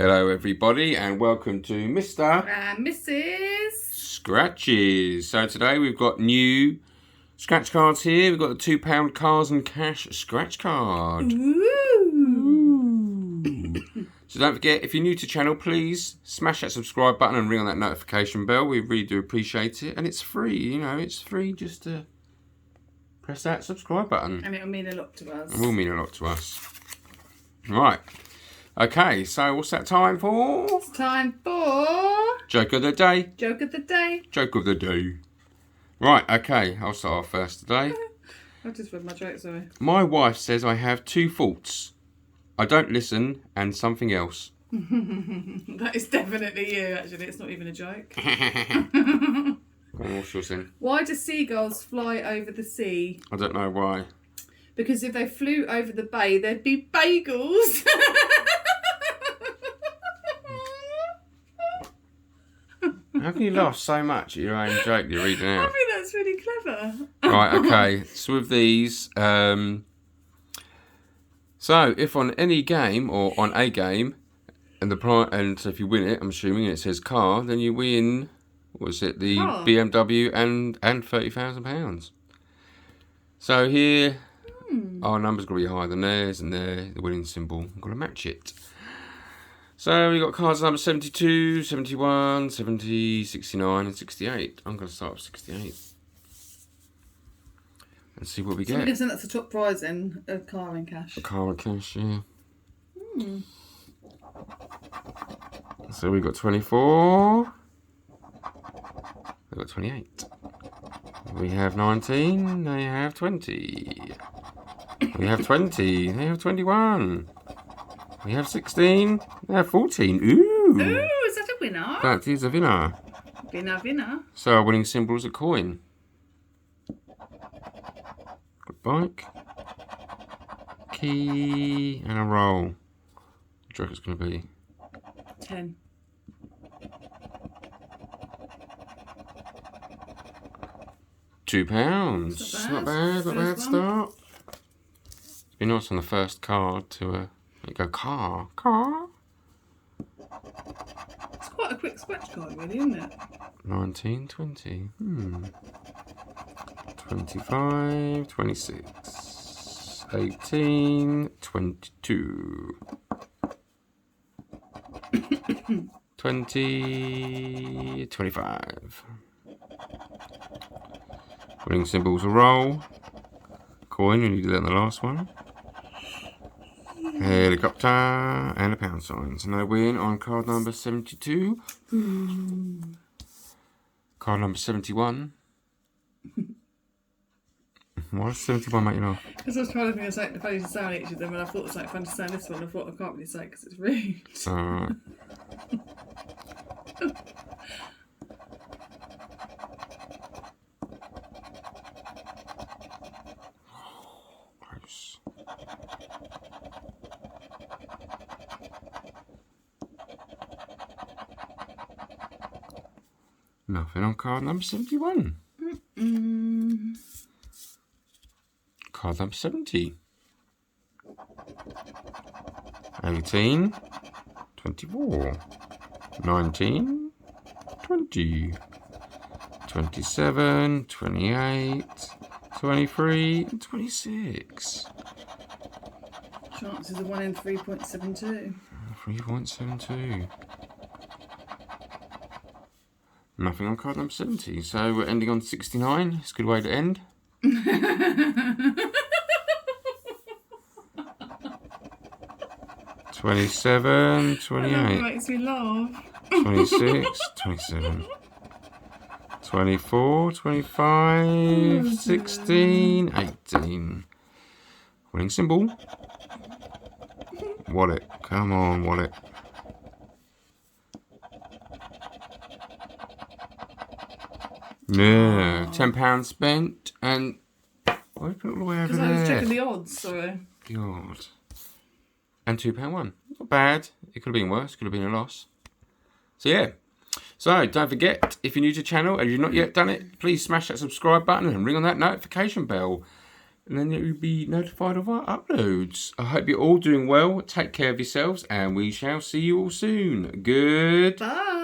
Hello everybody and welcome to Mr. and Mrs. Scratches. So today we've got new scratch cards here. We've got the £2 Cars and Cash scratch card. Ooh. So don't forget, if you're new to the channel, please smash that subscribe button and ring on that notification bell. We really do appreciate it. And it's free, you know, it's free just to press that subscribe button. And it'll mean a lot to us. It will mean a lot to us. Right. Okay, so what's that time for? It's time for... Joke of the day. Joke of the day. Joke of the day. Right, okay, I'll start off first today. I just read my joke, sorry. My wife says I have two faults. I don't listen and something else. That is definitely you, actually. It's not even a joke. Go on, what's yours then? Why do seagulls fly over the sea? I don't know why. Because if they flew over the bay, there'd be bagels. How can you laugh so much at your own joke you're reading I out? think that's really clever. Right, okay. So with these, so if on any game or on a game, and so if you win it, I'm assuming, and it says car, then you win. Was it the Car. BMW and £30,000? So here, our number's got to be higher than theirs, and there, the winning symbol. I've got to match it. So we've got cards number 72, 71, 70, 69 and 68. I'm going to start with 68. And see what we So I'm get. guessing that's the top prize then, a car and cash. A car and cash, yeah. So we've got 24. We've got 28. We have 19. They have 20. We have 20. They have 21. We have 16. They have 14. Ooh! Ooh, is that a winner? That is a winner. Winner. So our winning symbol is a coin. Good bike. Key and a roll. What do you reckon it's going to be? 10. £2. It's Not bad. Not bad First start. It'd be nice on the first card to go car. It's quite a quick scratch card, really, isn't it? 19, 20. 25, 26, 18, 22. 20, 25. Winning symbols a roll. Coin, and you did that in the last one. Helicopter and a pound sign. So no win on card number 72. Card number 71. Why does 71 make you laugh? Because I was trying to think of something funny to say on each of them, and I thought it was like fun to say on this one. I thought I can't really say because it's rude. Alright. Gross. Nothing on card number 71. Card number 70. 18, 24, 19, 20, 27, 28, 23, and 26. Chances of 1 in 3.72. 3.72. Nothing on card number 70. So we're ending on 69. It's a good way to end. 27, 28. That makes me laugh. 26, 27, 24, 25, 16, 18. Winning symbol. Wallet. Come on, wallet. Yeah, £10 spent, and why put it all the way over Because there? I was checking the odds, sorry. The odds. And £2 won. Not bad. It could have been worse. Could have been a loss. So yeah. So don't forget, if you're new to the channel and you've not yet done it, please smash that subscribe button and ring on that notification bell. and then you'll be notified of our uploads. I hope you're all doing well. Take care of yourselves, and we shall see you all soon. Goodbye. Bye.